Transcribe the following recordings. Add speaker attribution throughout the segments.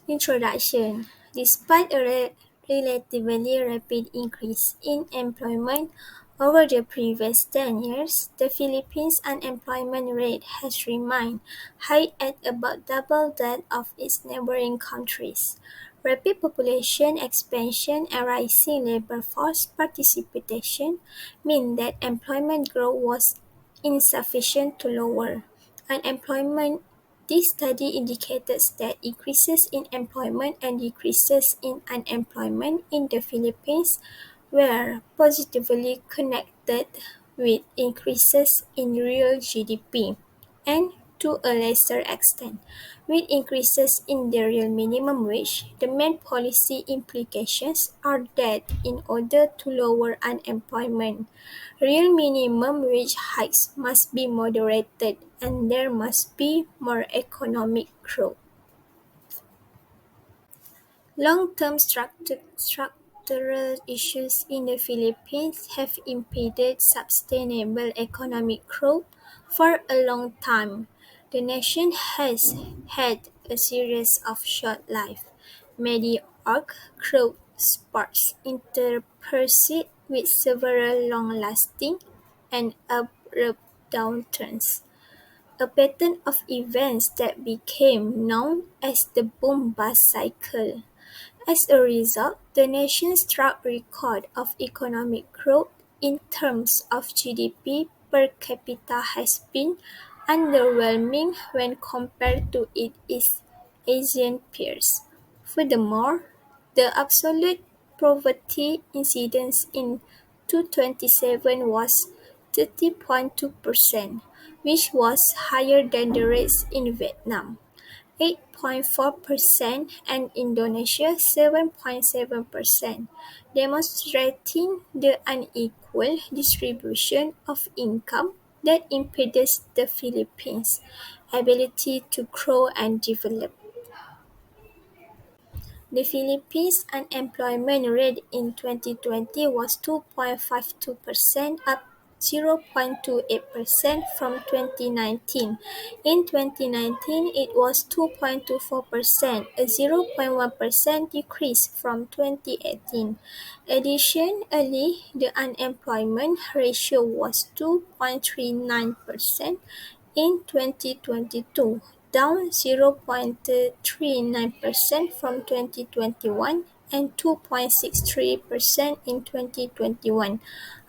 Speaker 1: Introduction. Despite a relatively rapid increase in employment over the previous 10 years, the Philippines' unemployment rate has remained high at about double that of its neighboring countries. Rapid population expansion and rising labor force participation mean that employment growth was insufficient to lower unemployment. This study indicated that increases in employment and decreases in unemployment in the Philippines were positively connected with increases in real GDP and, to a lesser extent, with increases in the real minimum wage. The main policy implications are that in order to lower unemployment, real minimum wage hikes must be moderated and there must be more economic growth. Long-term structural issues in the Philippines have impeded sustainable economic growth for a long time. The nation has had a series of short-lived, mediocre growth spurts interspersed with several long-lasting and abrupt downturns, a pattern of events that became known as the boom-bust cycle. As a result, the nation's track record of economic growth in terms of GDP per capita has been underwhelming when compared to its Asian peers. Furthermore, the absolute poverty incidence in 2027 was 30.2%, which was higher than the rates in Vietnam, 8.4%, and Indonesia 7.7%, demonstrating the unequal distribution of income that impedes the Philippines' ability to grow and develop. The Philippines' unemployment rate in 2020 was 2.52%, up 0.28% from 2019. In 2019, it was 2.24%, a 0.1% decrease from 2018. Additionally, the unemployment ratio was 2.39% in 2022, down 0.39% from 2021 and 2.63% in 2021,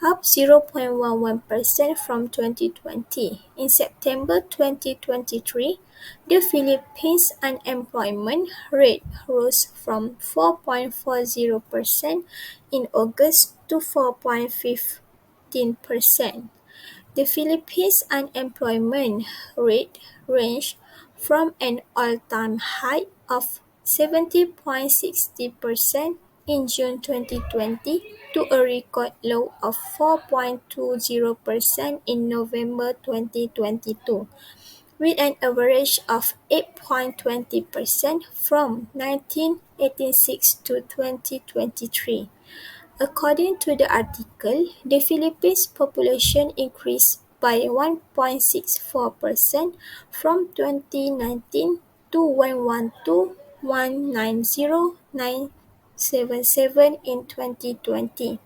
Speaker 1: up 0.11% from 2020. In September 2023, the Philippines unemployment rate rose from 4.40% in August to 4.15%. The Philippines' unemployment rate ranged from an all-time high of 70.60% in June 2020 to a record low of 4.20% in November 2022, with an average of 8.20% from 1986 to 2023. According to the article, the Philippines population increased by 1.64% from 2019 to 112,190,977 in 2020.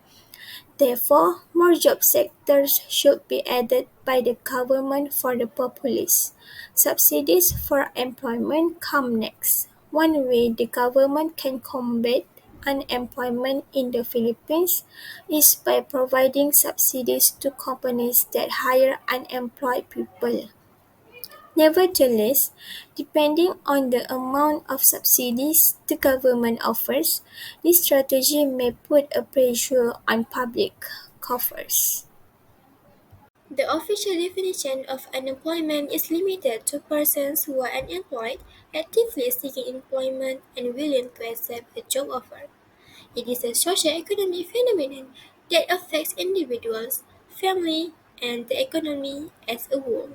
Speaker 1: Therefore, more job sectors should be added by the government for the populace. Subsidies for employment come next. One way the government can combat unemployment in the Philippines is by providing subsidies to companies that hire unemployed people. Nevertheless, depending on the amount of subsidies the government offers, this strategy may put a pressure on public coffers.
Speaker 2: The official definition of unemployment is limited to persons who are unemployed, actively seeking employment, and willing to accept a job offer. It is a socio-economic phenomenon that affects individuals, families, and the economy as a whole.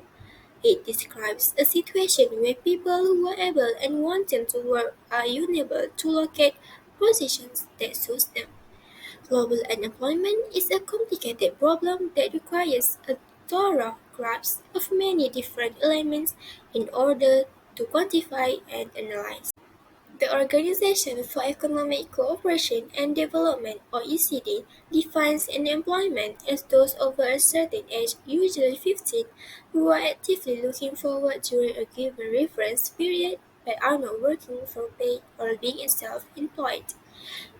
Speaker 2: It describes a situation where people who are able and wanting to work are unable to locate positions that suit them. Global unemployment is a complicated problem that requires a thorough grasp of many different elements in order to quantify and analyze. The Organization for Economic Cooperation and Development or ECD defines unemployment as those over a certain age, usually 15, who are actively looking forward during a given reference period but are not working for pay or being self-employed.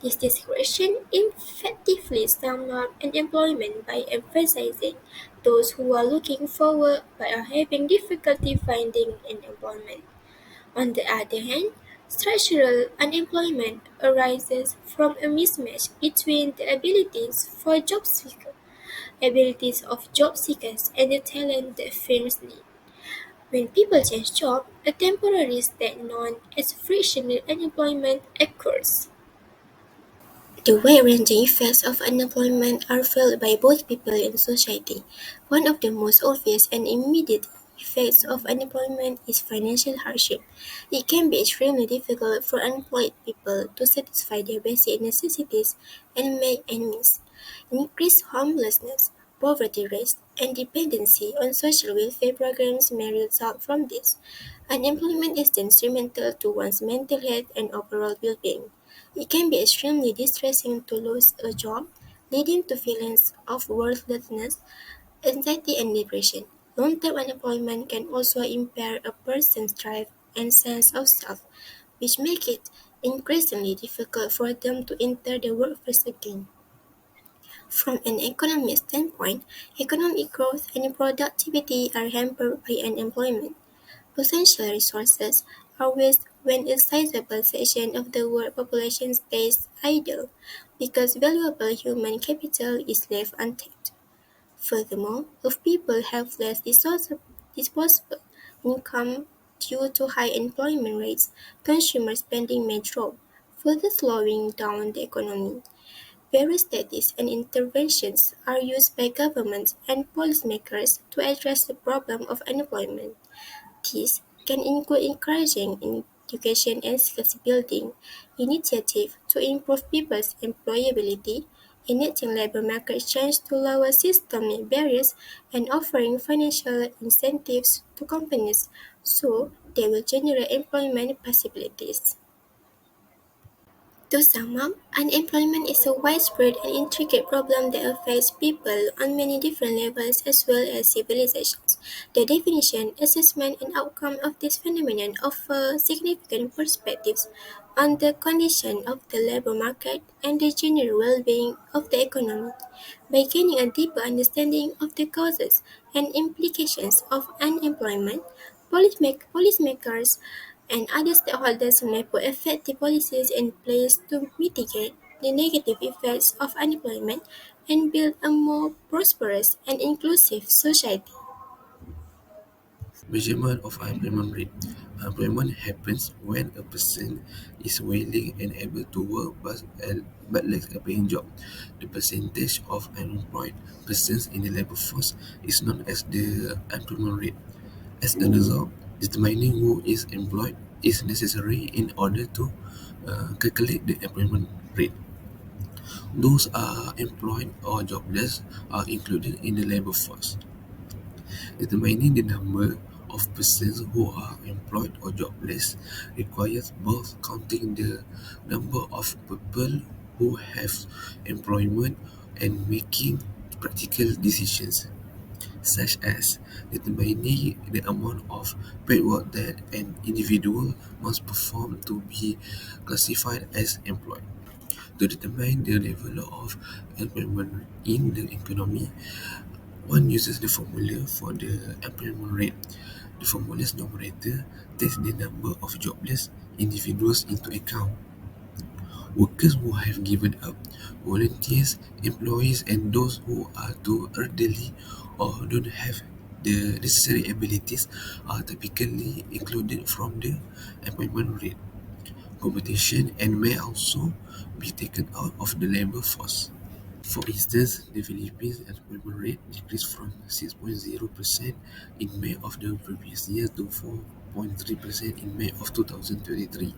Speaker 2: This description effectively sums up unemployment by emphasizing those who are looking forward but are having difficulty finding employment. On the other hand, structural unemployment arises from a mismatch between the abilities of job seekers and the talent that firms need. When people change jobs, a temporary state known as frictional unemployment occurs. The wide-ranging effects of unemployment are felt by both people and society. One of the most obvious and immediate effects of unemployment is financial hardship. It can be extremely difficult for unemployed people to satisfy their basic necessities and make ends meet. Increased homelessness, poverty rates, and dependency on social welfare programs may result from this. Unemployment is detrimental to one's mental health and overall well-being. It can be extremely distressing to lose a job, leading to feelings of worthlessness, anxiety, and depression. Long-term unemployment can also impair a person's drive and sense of self, which make it increasingly difficult for them to enter the workforce again. From an economic standpoint, economic growth and productivity are hampered by unemployment. Potential resources are waste when a sizable section of the world population stays idle, because valuable human capital is left untapped. Furthermore, if people have less disposable income due to high employment rates, consumer spending may drop, further slowing down the economy. Various studies and interventions are used by governments and policymakers to address the problem of unemployment. These can include encouraging education and skills building initiatives to improve people's employability, enacting labor market change to lower systemic barriers, and offering financial incentives to companies so they will generate employment possibilities. To sum up, unemployment is a widespread and intricate problem that affects people on many different levels as well as civilizations. The definition, assessment, and outcome of this phenomenon offer significant perspectives on the condition of the labor market and the general well-being of the economy. By gaining a deeper understanding of the causes and implications of unemployment, policymakers and other stakeholders may put effective policies in place to mitigate the negative effects of unemployment and build a more prosperous and inclusive society.
Speaker 3: Measurement of unemployment rate. Unemployment happens when a person is willing and able to work but lacks a paying job. The percentage of unemployed persons in the labor force is known as the unemployment rate. As a result, determining who is employed is necessary in order to calculate the employment rate. Those are employed or jobless are included in the labor force. Determining the number of persons who are employed or jobless requires both counting the number of people who have employment and making practical decisions, such as determining the amount of paid work that an individual must perform to be classified as employed. To determine the level of employment in the economy, one uses the formula for the employment rate. The formula's numerator takes the number of jobless individuals into account. Workers who have given up, volunteers, employees, and those who are too elderly or don't have the necessary abilities are typically included from the employment rate. Competition and may also be taken out of the labor force. For instance, the Philippines employment rate decreased from 6.0% in May of the previous year to 4.3% in May of 2023,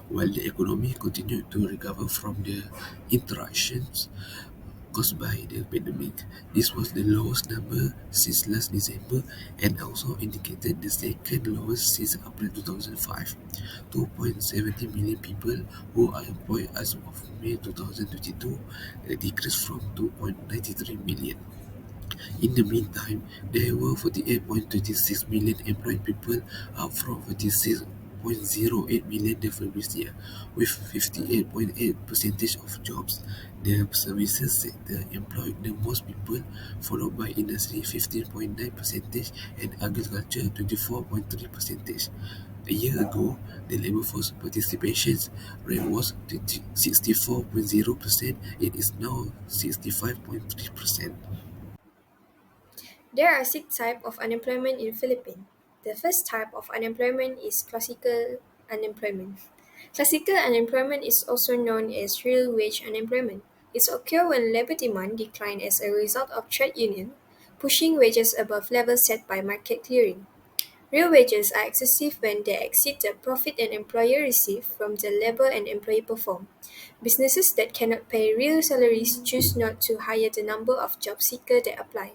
Speaker 3: while the economy continued to recover from the interruptions caused by the pandemic. This was the lowest number since last December and also indicated the second lowest since April 2005. 2.70 million people who are employed as of May 2022, a decrease from 2.93 million. In the meantime, there were 48.26 million employed people, up from 46.08 million the previous year, with 58.8% of jobs. The services sector employed the most people, followed by industry 15.9% and agriculture 24.3%. A year ago, the labor force participation rate was 64.0%. It is now 65.3%.
Speaker 2: There are six types of unemployment in Philippines. The first type of unemployment is classical unemployment. Classical unemployment is also known as real wage unemployment. It occurs when labor demand declines as a result of trade union pushing wages above levels set by market clearing. Real wages are excessive when they exceed the profit an employer receives from the labor an employee performs. Businesses that cannot pay real salaries choose not to hire the number of job seekers that apply.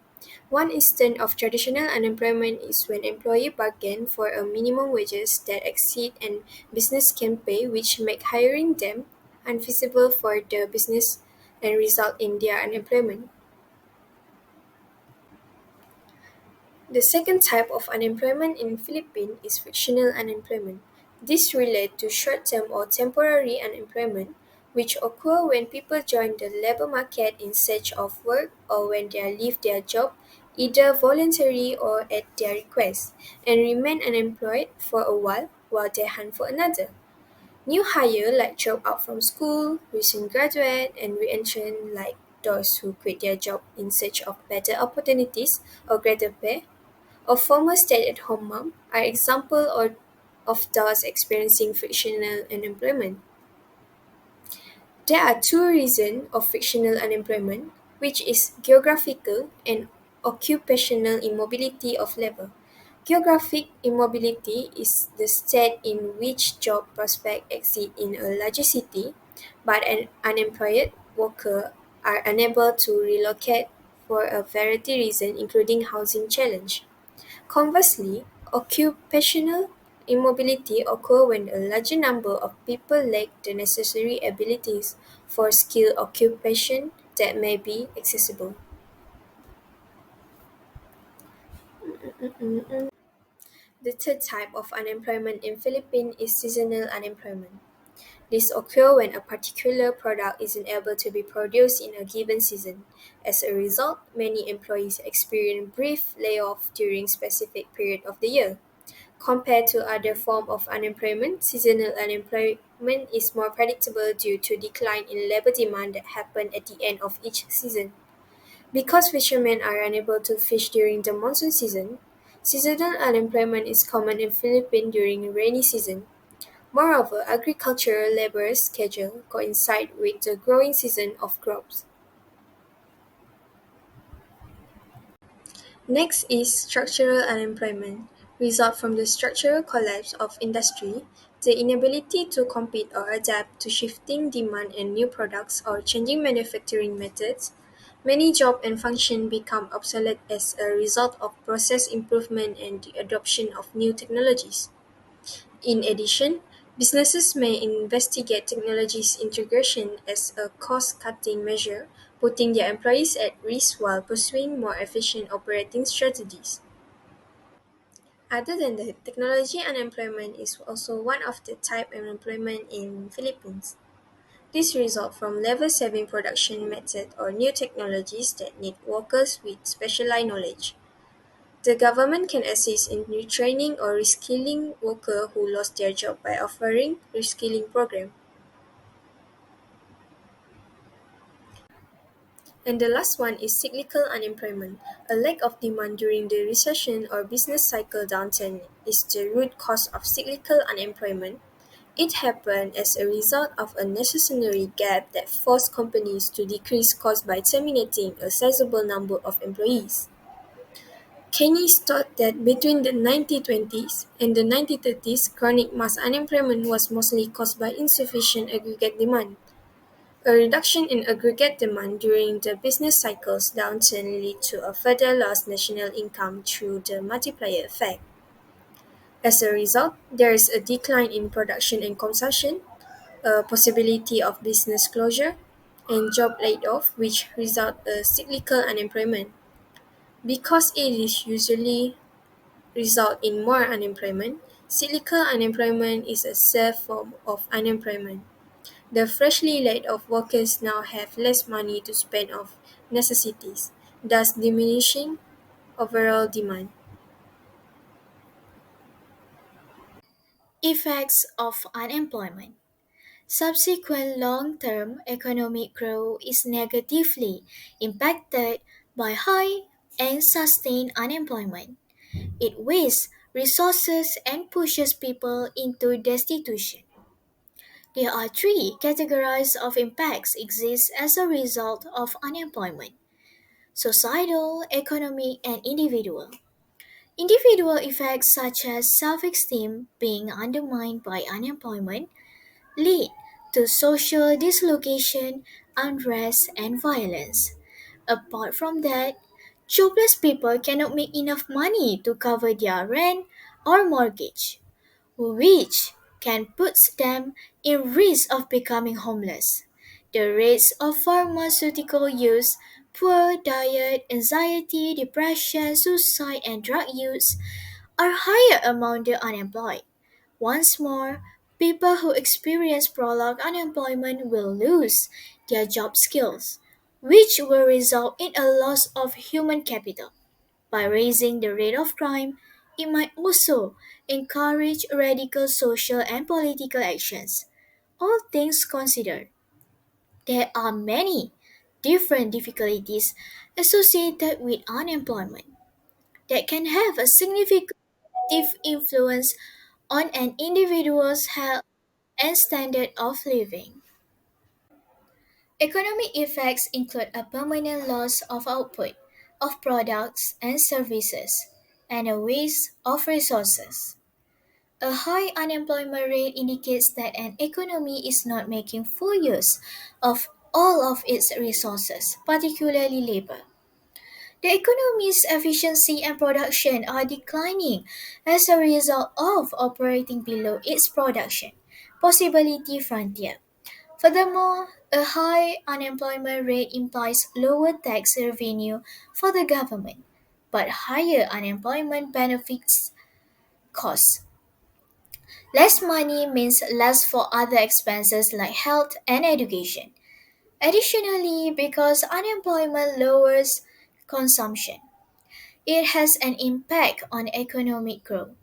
Speaker 2: One instance of traditional unemployment is when employees bargain for a minimum wages that exceed and business can pay, which make hiring them unfeasible for the business and result in their unemployment. The second type of unemployment in Philippines is frictional unemployment. This relates to short-term or temporary unemployment, which occur when people join the labor market in search of work or when they leave their job, either voluntarily or at their request, and remain unemployed for a while they hunt for another. New hire like drop out from school, recent graduate, and re-entrant like those who quit their job in search of better opportunities or greater pay a former stay-at-home mom are examples of those experiencing frictional unemployment. There are two reasons of frictional unemployment, which is geographical and occupational immobility of labor. Geographic immobility is the state in which job prospects exist in a larger city, but an unemployed worker are unable to relocate for a variety of reasons, including housing challenge. Conversely, occupational immobility occurs when a larger number of people lack the necessary abilities for skilled occupation that may be accessible. The third type of unemployment in Philippines is seasonal unemployment. This occurs when a particular product isn't able to be produced in a given season. As a result, many employees experience brief layoffs during specific period of the year. Compared to other forms of unemployment, seasonal unemployment is more predictable due to decline in labor demand that happen at the end of each season. Because fishermen are unable to fish during the monsoon season, seasonal unemployment is common in Philippines during rainy season. Moreover, agricultural labor schedule coincide with the growing season of crops. Next is structural unemployment, result from the structural collapse of industry, the inability to compete or adapt to shifting demand and new products or changing manufacturing methods. Many jobs and functions become obsolete as a result of process improvement and the adoption of new technologies. In addition, businesses may investigate technologies integration as a cost-cutting measure, putting their employees at risk while pursuing more efficient operating strategies. Other than that, technology unemployment is also one of the type of employment in Philippines. This results from level-saving production method or new technologies that need workers with specialized knowledge. The government can assist in retraining or reskilling workers who lost their job by offering reskilling programs. And the last one is cyclical unemployment. A lack of demand during the recession or business cycle downturn is the root cause of cyclical unemployment. It happened as a result of a necessary gap that forced companies to decrease costs by terminating a sizable number of employees. Keynes thought that between the 1920s and the 1930s, chronic mass unemployment was mostly caused by insufficient aggregate demand. A reduction in aggregate demand during the business cycle's downturn lead to a further lost national income through the multiplier effect. As a result, there is a decline in production and consumption, a possibility of business closure, and job laid-off, which result a cyclical unemployment. Because it is usually result in more unemployment, cyclical unemployment is a safe form of unemployment. The freshly laid off workers now have less money to spend on necessities, thus diminishing overall demand.
Speaker 4: Effects of unemployment. Subsequent long term economic growth is negatively impacted by high and sustained unemployment. It wastes resources and pushes people into destitution. There are three categories of impacts exist as a result of unemployment: societal, economic, and individual. Individual effects such as self-esteem being undermined by unemployment lead to social dislocation, unrest, and violence. Apart from that, jobless people cannot make enough money to cover their rent or mortgage, which can put them in risk of becoming homeless. The rates of pharmaceutical use, poor diet, anxiety, depression, suicide, and drug use are higher among the unemployed. Once more, people who experience prolonged unemployment will lose their job skills, which will result in a loss of human capital. By raising the rate of crime, it might also encourage radical social and political actions. All things considered, there are many different difficulties associated with unemployment that can have a significant negative influence on an individual's health and standard of living. Economic effects include a permanent loss of output of products and services and a waste of resources. A high unemployment rate indicates that an economy is not making full use of all of its resources, particularly labor. The economy's efficiency and production are declining as a result of operating below its production possibility frontier. Furthermore, a high unemployment rate implies lower tax revenue for the government, but higher unemployment benefits costs. Less money means less for other expenses like health and education. Additionally, because unemployment lowers consumption, it has an impact on economic growth,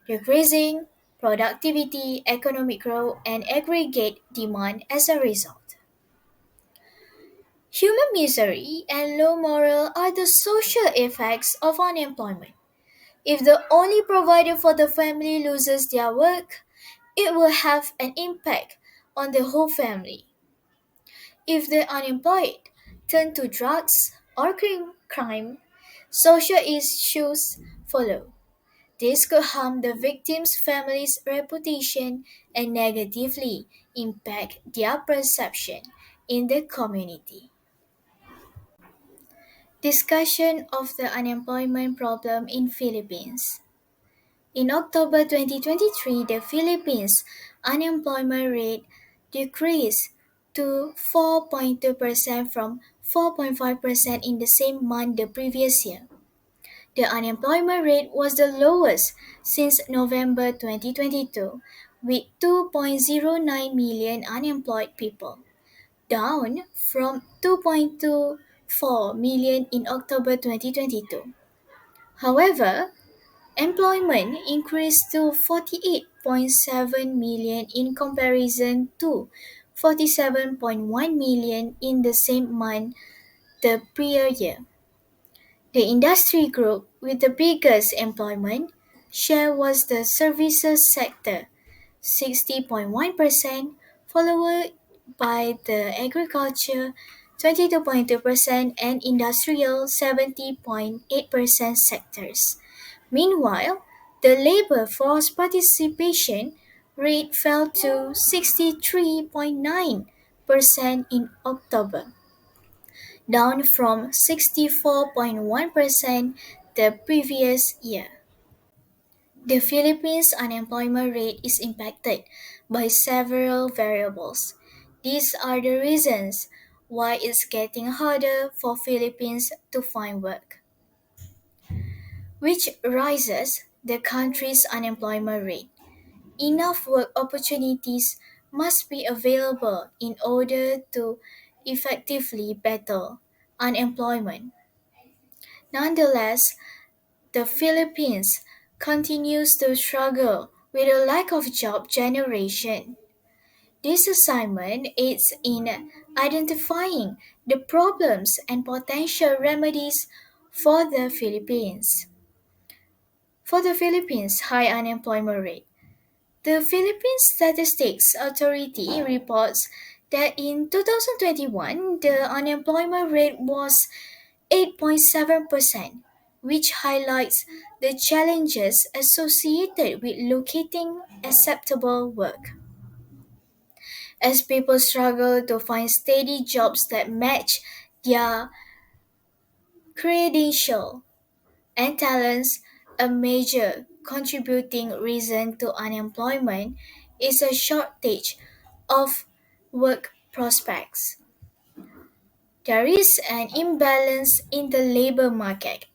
Speaker 4: decreasing productivity, economic growth, and aggregate demand as a result. Human misery and low morale are the social effects of unemployment. If the only provider for the family loses their work, it will have an impact on the whole family. If the unemployed turn to drugs or crime, social issues follow. This could harm the victim's family's reputation and negatively impact their perception in the community. Discussion of the unemployment problem in Philippines. In October 2023, the Philippines unemployment rate decreased to 4.2% from 4.5% in the same month the previous year. The unemployment rate was the lowest since November 2022, with 2.09 million unemployed people, down from 2.24 million in October 2022. However, employment increased to 48.7 million in comparison to 47.1 million in the same month the prior year. The industry group with the biggest employment share was the services sector, 60.1%, followed by the agriculture, 22.2%, and industrial, 70.8% sectors. Meanwhile, the labor force participation rate fell to 63.9% in October, down from 64.1% the previous year. The Philippines unemployment rate is impacted by several variables. These are the reasons why it's getting harder for Philippines to find work, which raises the country's unemployment rate. Enough work opportunities must be available in order to effectively battle unemployment. Nonetheless, the Philippines continues to struggle with a lack of job generation. This assignment aids in identifying the problems and potential remedies for the Philippines. For the Philippines' high unemployment rate, the Philippine Statistics Authority reports that in 2021, the unemployment rate was 8.7%, which highlights the challenges associated with locating acceptable work. As people struggle to find steady jobs that match their credential and talents, a major contributing reason to unemployment is a shortage of work prospects. There is an imbalance in the labor market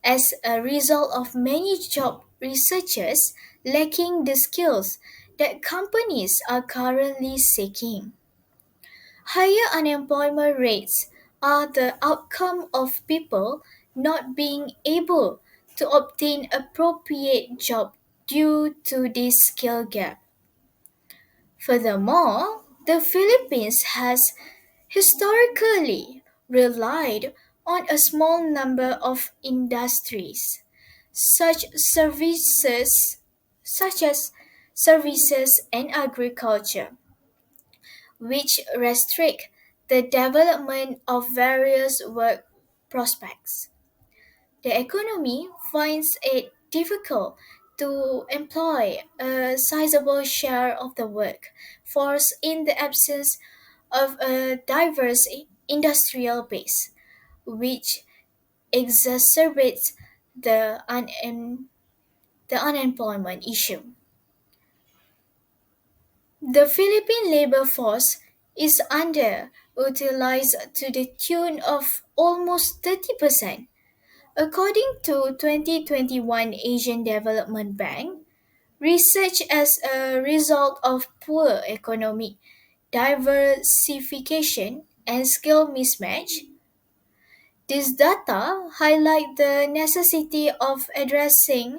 Speaker 4: as a result of many job researchers lacking the skills that companies are currently seeking. Higher unemployment rates are the outcome of people not being able to obtain appropriate job due to this skill gap. Furthermore, the Philippines has historically relied on a small number of industries, such services such as services and agriculture, which restrict the development of various work prospects. The economy finds it difficult to employ a sizable share of the workforce in the absence of a diverse industrial base, which exacerbates the, the unemployment issue. The Philippine labor force is underutilized to the tune of almost 30%. According to 2021 Asian Development Bank research as a result of poor economic diversification and skill mismatch, these data highlight the necessity of addressing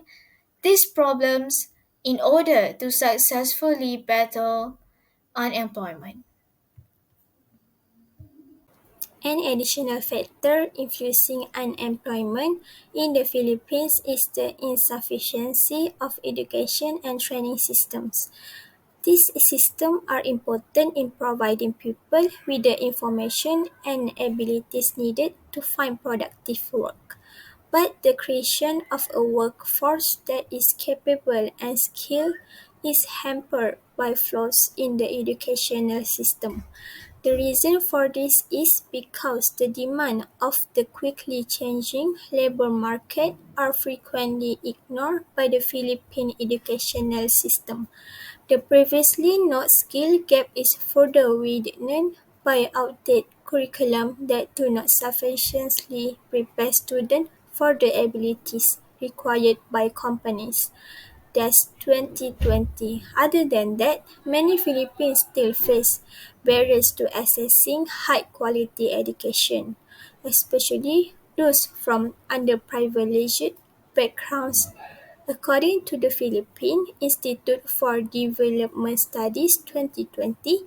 Speaker 4: these problems in order to successfully battle unemployment.
Speaker 1: An additional factor influencing unemployment in the Philippines is the insufficiency of education and training systems. These systems are important in providing people with the information and abilities needed to find productive work. But the creation of a workforce that is capable and skilled is hampered by flaws in the educational system. The reason for this is because the demand of the quickly changing labor market are frequently ignored by the Philippine educational system. The previously not skill gap is further widened by outdated curriculum that do not sufficiently prepare students for the abilities required by companies. That's 2020. Other than that, many Filipinos still face barriers to accessing high-quality education, especially those from underprivileged backgrounds. According to the Philippine Institute for Development Studies 2020,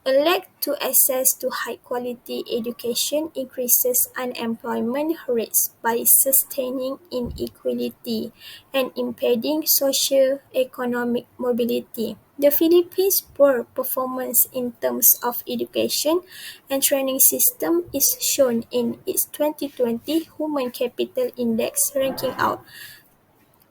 Speaker 1: a lack to access to high-quality education increases unemployment rates by sustaining inequality and impeding socio-economic mobility. The Philippines' poor performance in terms of education and training system is shown in its 2020 Human Capital Index ranking out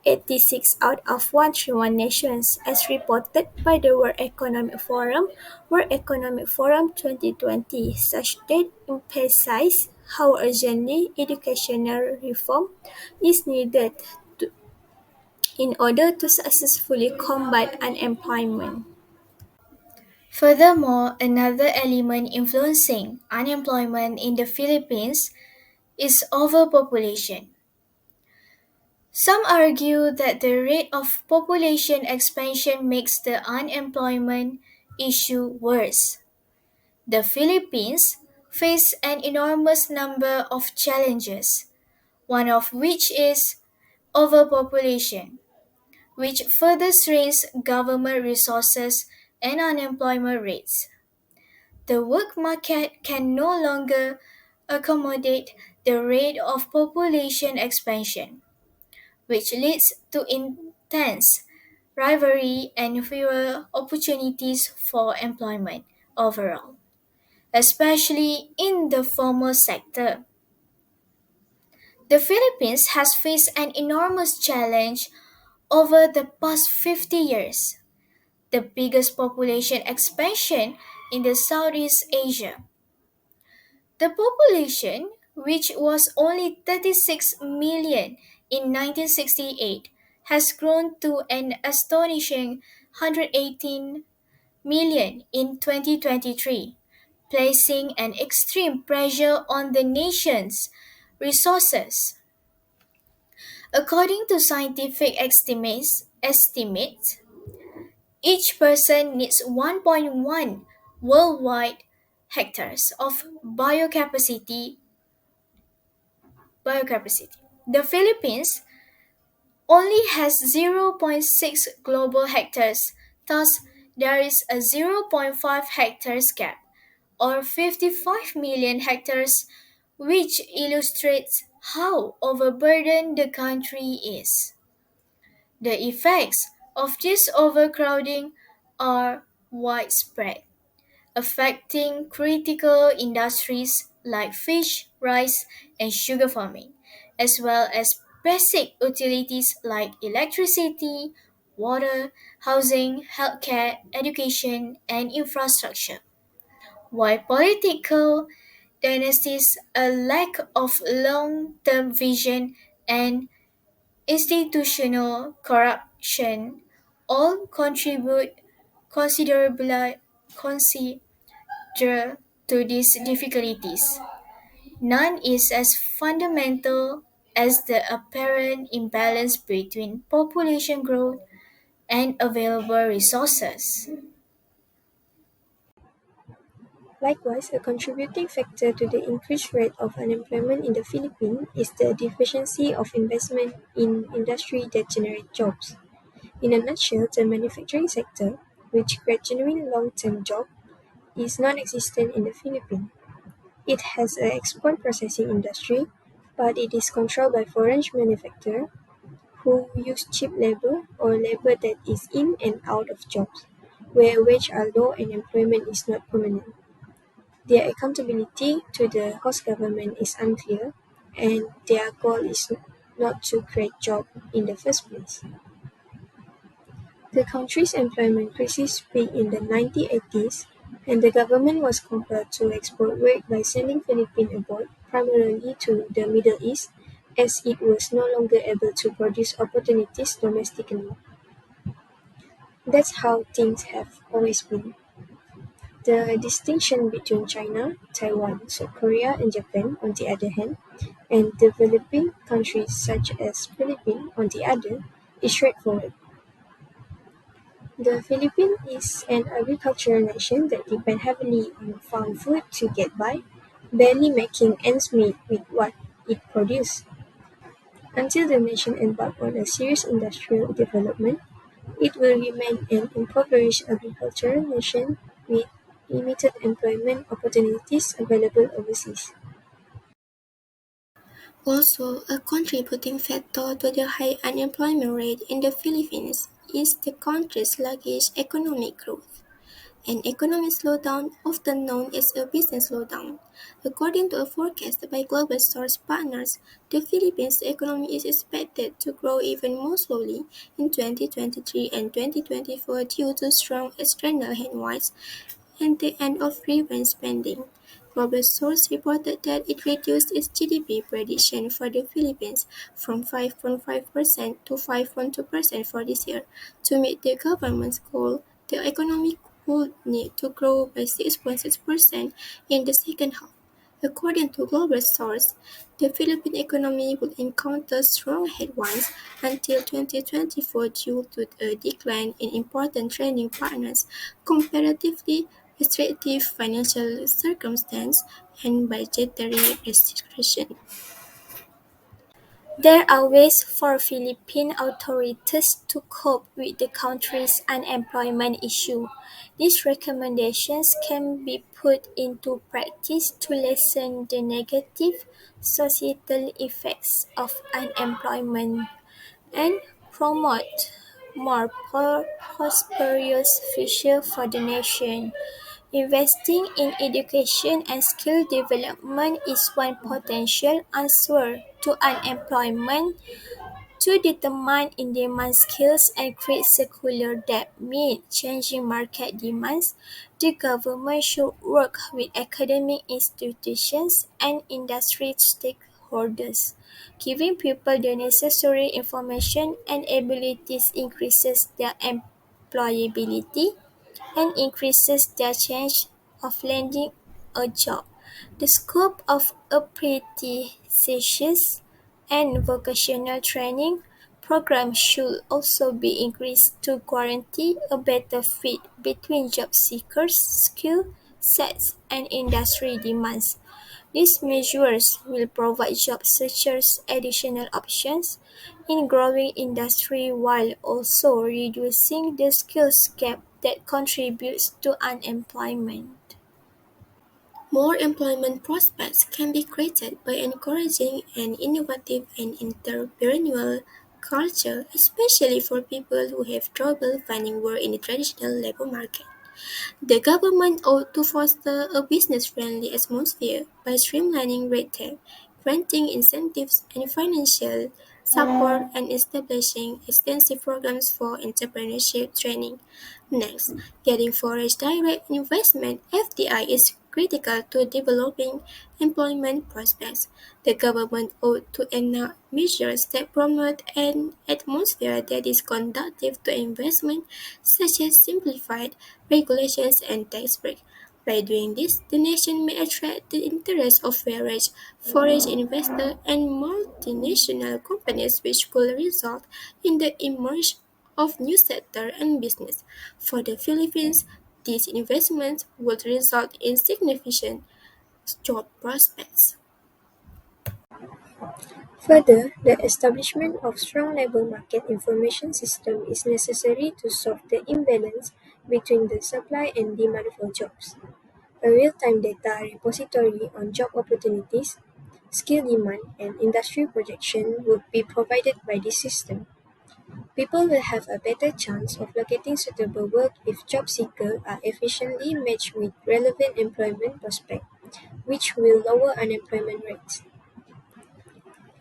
Speaker 1: 86 out of 131 nations, as reported by the World Economic Forum, World Economic Forum 2020. Such data emphasize how urgently educational reform is needed to, in order to successfully combat unemployment.
Speaker 4: Furthermore, another element influencing unemployment in the Philippines is overpopulation. Some argue that the rate of population expansion makes the unemployment issue worse. The Philippines face an enormous number of challenges, one of which is overpopulation, which further strains government resources and unemployment rates. The work market can no longer accommodate the rate of population expansion, which leads to intense rivalry and fewer opportunities for employment overall, especially in the formal sector. The Philippines has faced an enormous challenge over the past 50 years, the biggest population expansion in the Southeast Asia. The population, which was only 36 million in 1968, has grown to an astonishing 118 million in 2023, placing an extreme pressure on the nation's resources. According to scientific estimates, each person needs 1.1 worldwide hectares of biocapacity. The Philippines only has zero point 0.6 global hectares, thus there is a zero point 0.5 hectares gap, or 55 million hectares, which illustrates how overburdened the country is. The effects of this overcrowding are widespread, affecting critical industries like fish, rice, and sugar farming, as well as basic utilities like electricity, water, housing, healthcare, education, and infrastructure. While political dynasties, a lack of long term vision, and institutional corruption all contribute considerably consider to these difficulties. None is as fundamental as the apparent imbalance between population growth and available resources.
Speaker 2: Likewise, a contributing factor to the increased rate of unemployment in the Philippines is the deficiency of investment in industry that generate jobs. In a nutshell, the manufacturing sector, which creates genuine long-term jobs, is non-existent in the Philippines. It has an export processing industry, but it is controlled by foreign manufacturers who use cheap labor or labor that is in and out of jobs, where wages are low and employment is not permanent. Their accountability to the host government is unclear, and their goal is not to create jobs in the first place. The country's employment crisis peaked in the 1980s, and the government was compelled to export work by sending Philippines abroad, primarily to the Middle East, as it was no longer able to produce opportunities domestically. That's how things have always been. The distinction between China, Taiwan, South Korea, and Japan, on the other hand, and developing countries such as Philippines, on the other, is straightforward. The Philippines is an agricultural nation that depends heavily on farm food to get by, barely making ends meet with what it produces. Until the nation embarks on a serious industrial development, it will remain an impoverished agricultural nation with limited employment opportunities available overseas.
Speaker 1: Also, a contributing factor to the high unemployment rate in the Philippines is the country's sluggish economic growth.
Speaker 2: an economic slowdown, often known as a business slowdown. According to a forecast by global source partners, the Philippines economy is expected to grow even more slowly in 2023 and 2024 due to strong external headwinds and the end of revenge spending. Global Source reported that it reduced its GDP prediction for the Philippines from 5.5% to 5.2% for this year. To meet the government's goal, the economy would need to grow by 6.6% in the second half. According to global source, the Philippine economy will encounter strong headwinds until 2024 due to a decline in important trading partners, comparatively restrictive financial circumstances, and budgetary restrictions.
Speaker 1: There are ways for Philippine authorities to cope with the country's unemployment issue. These recommendations can be put into practice to lessen the negative societal effects of unemployment and promote more prosperous future for the nation. Investing in education and skill development is one potential answer to unemployment. To determine in-demand skills and create circular that meet changing market demands, the government should work with academic institutions and industry stakeholders. Giving people the necessary information and abilities increases their employability and increases their chance of landing a job. The scope of apprentices and vocational training programs should also be increased to guarantee a better fit between job seekers' skill sets and industry demands. These measures will provide job seekers additional options in growing industry while also reducing the skills gap that contributes to unemployment.
Speaker 2: More employment prospects can be created by encouraging an innovative and entrepreneurial culture, especially for people who have trouble finding work in the traditional labor market. The government ought to foster a business-friendly atmosphere by streamlining red tape, granting incentives and financial support, and establishing extensive programs for entrepreneurship training. Next, getting foreign direct investment (FDI) is critical to developing employment prospects. The government ought to enact measures that promote an atmosphere that is conducive to investment, such as simplified regulations and tax breaks. By doing this, the nation may attract the interest of various foreign investors and multinational companies, which could result in the emergence of new sector and business. For the Philippines, these investments would result in significant job prospects.
Speaker 5: Further, the establishment of strong labor market information system is necessary to solve the imbalance between the supply and demand for jobs. A real-time data repository on job opportunities, skill demand, and industry projection would be provided by this system. People will have a better chance of locating suitable work if job seekers are efficiently matched with relevant employment prospects, which will lower unemployment rates.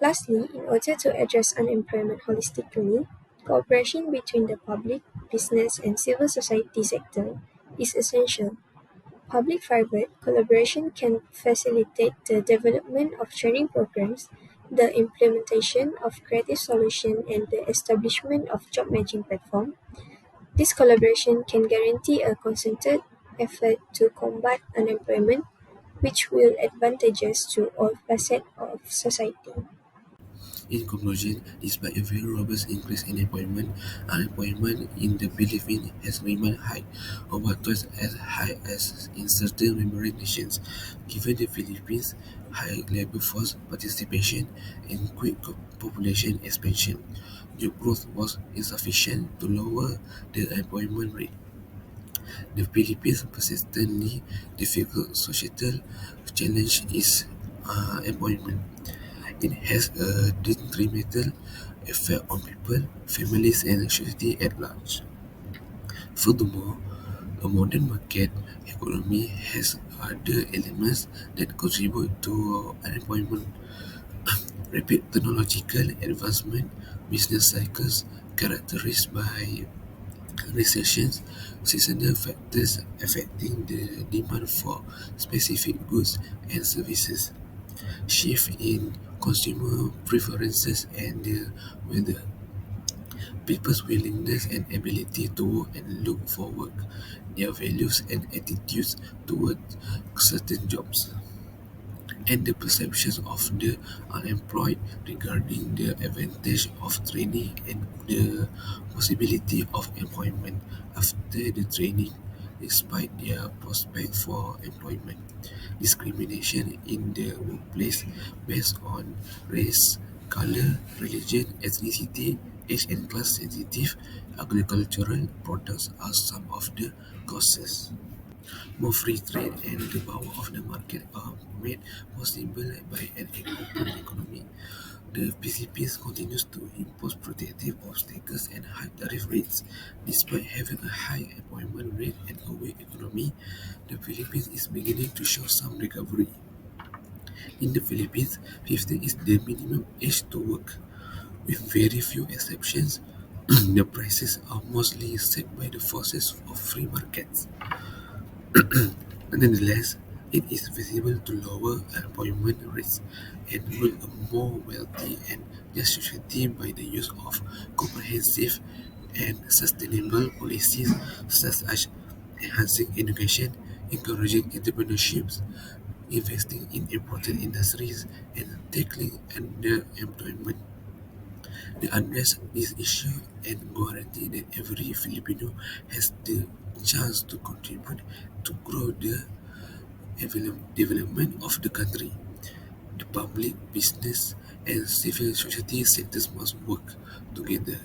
Speaker 5: Lastly, in order to address unemployment holistically, cooperation between the public, business, and civil society sector is essential. Public-private collaboration can facilitate the development of training programs, the implementation of creative solutions, and the establishment of job matching platforms. This collaboration can guarantee a concerted effort to combat unemployment, which will advantages to all facets of society.
Speaker 3: In conclusion, despite a very robust increase in employment, unemployment in the Philippines has remained high, over twice as high as in certain member nations. Given the Philippines' high labor force participation and quick population expansion, job growth was insufficient to lower the unemployment rate. The Philippines' persistently difficult societal challenge is employment. It has a detrimental effect on people, families, and society at large. Furthermore, A modern market economy has other elements that contribute to unemployment: rapid technological advancement, business cycles characterized by recessions, seasonal factors affecting the demand for specific goods and services, shift in consumer preferences and the weather, people's willingness and ability to work and look for work, their values and attitudes toward certain jobs, and the perceptions of the unemployed regarding the advantage of training and the possibility of employment after the training despite their prospect for employment. Discrimination in the workplace based on race, color, religion, ethnicity, age and class sensitive agricultural products are some of the causes. More free trade and the power of the market are made possible by an open economy. The PCPs continues to impose protective obstacles and high tariff rates. Despite having a high employment rate and a weak economy, the Philippines is beginning to show some recovery. In the Philippines, 50 is the minimum age to work. With very few exceptions, the prices are mostly set by the forces of free markets. Nonetheless, it is feasible to lower unemployment rates and build a more wealthy and just society by the use of comprehensive and sustainable policies such as enhancing education, encouraging entrepreneurships, investing in important industries, and tackling underemployment. The address this issue and guarantee that every Filipino has the chance to contribute to grow the development of the country. The public, business, and civil society sectors must work together.